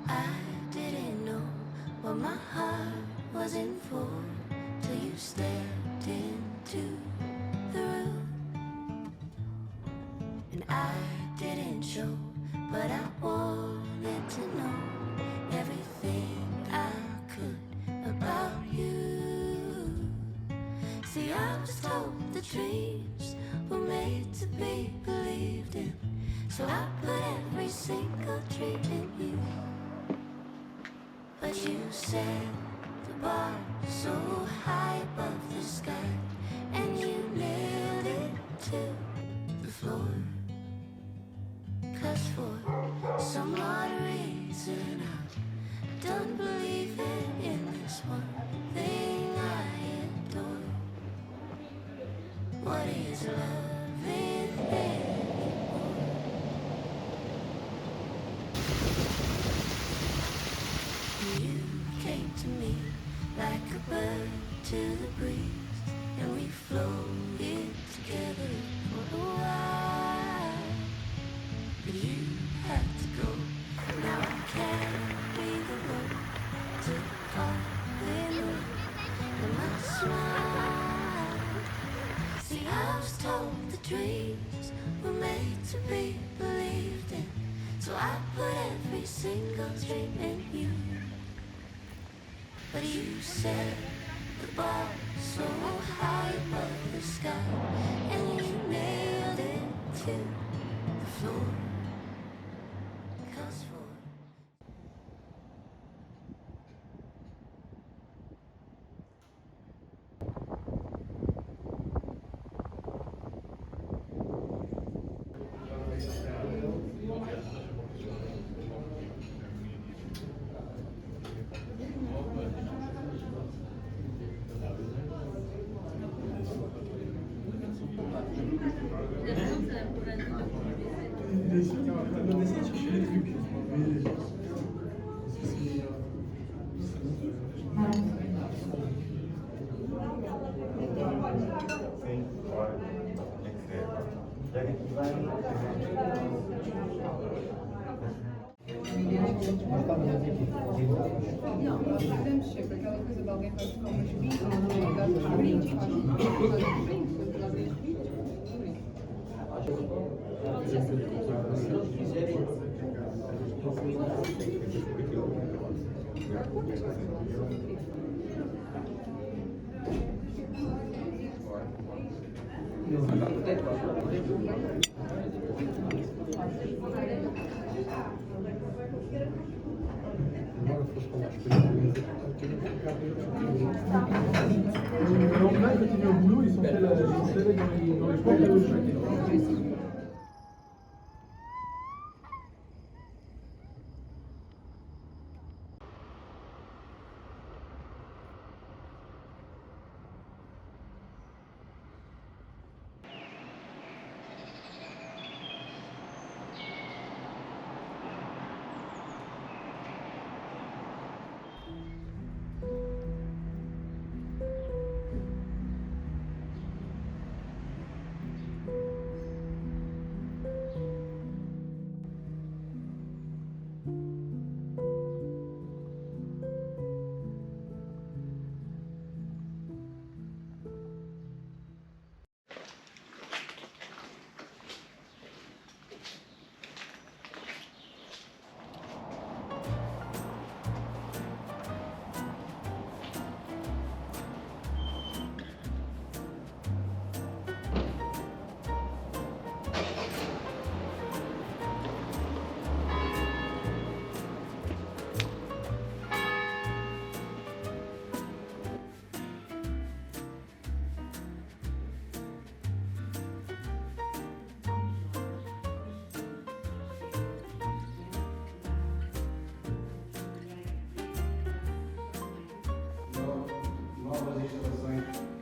I didn't know what my heart was in for till you stepped into the room. And I didn't show, but I wanted to know everything I could about you. See, I was told the dreams were made to be believed in, so I put every single dream in you. But you set the bar so high above the sky, and you nailed it to the floor. 'Cause for some odd reason I don't believe in this one thing I adore. What is love anymore? You came to me like a bird to the breeze, and we floated together for a while. But you had to go, now I carry the road to calling and my smile. See, I was told the dreams were made to be believed in, so I put every single dream in you. But you set the bar so high above the sky, and you nailed it to the floor. 'Cause for No, friendship, perché avevo preso da un come spinto, da amici, Donc là, ils continuent au boulot, ils sont faits dans les portes. novas instalações.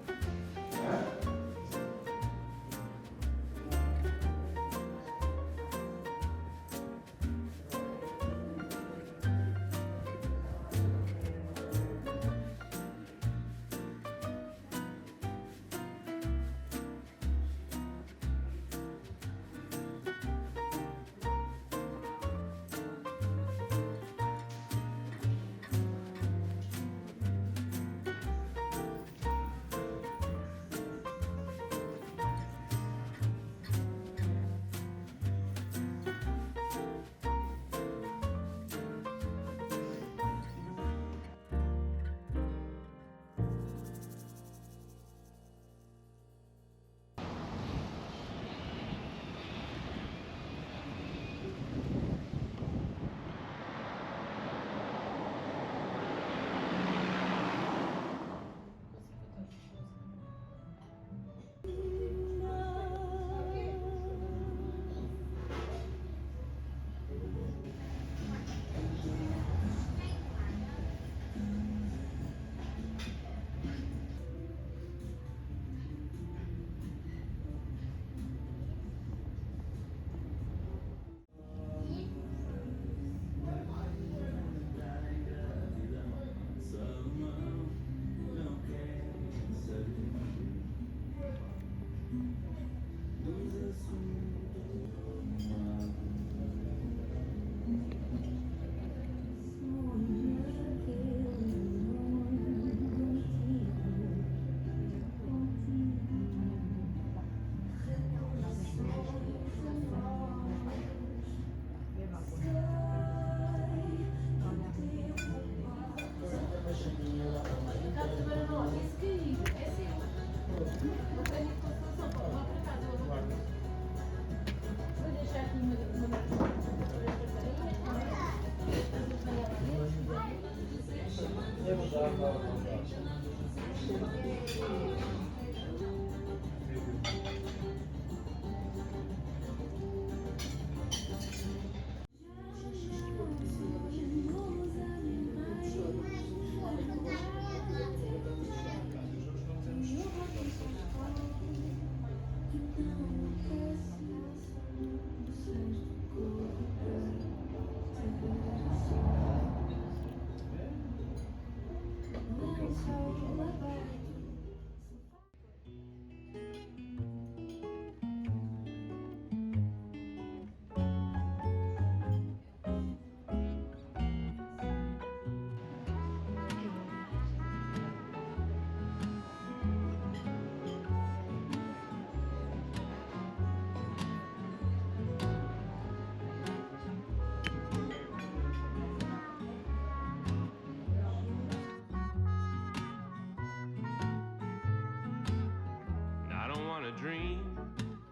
Dream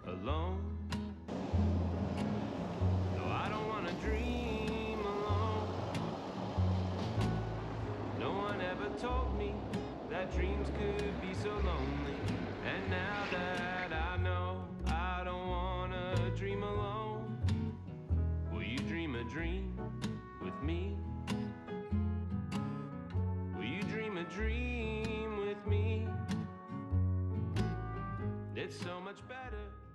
alone. No, I don't wanna dream alone. No one ever told me that dreams could be so lonely. And now that I know, I don't wanna dream alone. Will you dream a dream with me? Will you dream a dream with me? It's so much better